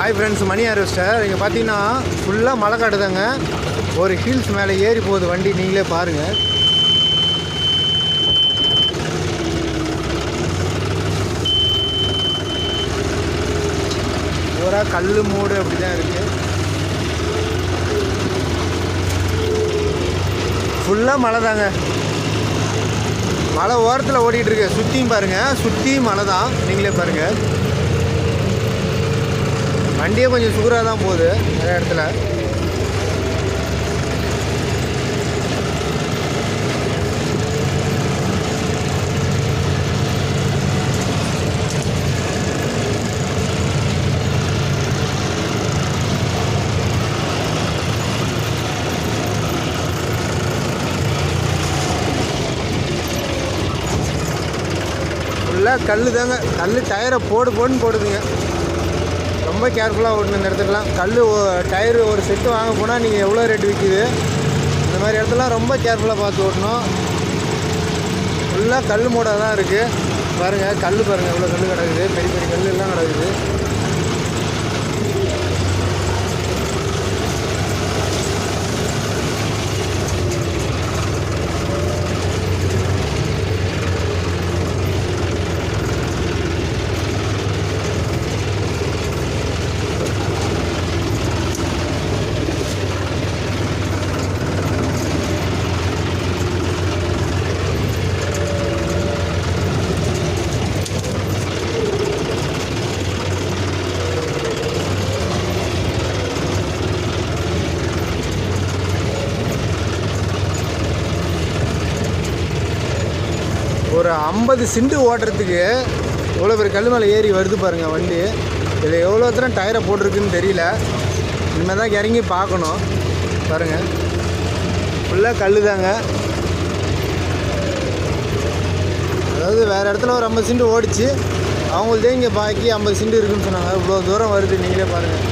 Hi friends, மணி harvester. இங்கே பார்த்தீங்கன்னா ஃபுல்லாக மழை காட்டுதாங்க. ஒரு ஹில்ஸ் மேலே ஏறி போகுது வண்டி, நீங்களே பாருங்கள். பூரா கல் மூடு அப்படி தான் இருக்குது. ஃபுல்லாக மழை தாங்க. மழை ஓரத்தில் ஓடிட்டுருக்கு. சுற்றியும் பாருங்கள், சுற்றியும் மழை தான், நீங்களே பாருங்கள். வண்டியே கொஞ்சம் சூறாக தான் போகுது நிறைய இடத்துல. ஃபுல்லாக கல் தாங்க. கல் டயரை போடுன்னு போடுதுங்க. ரொம்ப கேர்ஃபுல்லாக ஓடணும் இந்த இடத்துக்குலாம். கல் டயரு ஒரு செட்டு வாங்க போனால் நீங்கள் எவ்வளோ ரேட் விற்கிது, இந்த மாதிரி இடத்துலாம் ரொம்ப கேர்ஃபுல்லாக பார்த்து ஓட்டணும். ஃபுல்லாக கல் மூடாக தான் இருக்குது. பாருங்கள், கல் பாருங்கள், எவ்வளோ கல் கிடக்குது. பெரிய பெரிய கல் எல்லாம் கிடக்குது. ஒரு 50 சிண்டு ஓட்டுறதுக்கு எவ்வளோ பேர் கல் மேலே ஏறி வருது பாருங்கள் வண்டி. இதில் எவ்வளோ தூரம் டயரை போட்டிருக்குன்னு தெரியல. இனிமேல் தான் இறங்கி பார்க்கணும். பாருங்கள், ஃபுல்லாக கல் தாங்க. அதாவது வேறு இடத்துல ஒரு 50 சிண்டு ஓடிச்சு, அவங்கள்தே இங்கே பாக்கி 50 சிண்டு இருக்குதுன்னு சொன்னாங்க. இவ்வளோ தூரம் வருது, நீங்களே பாருங்கள்.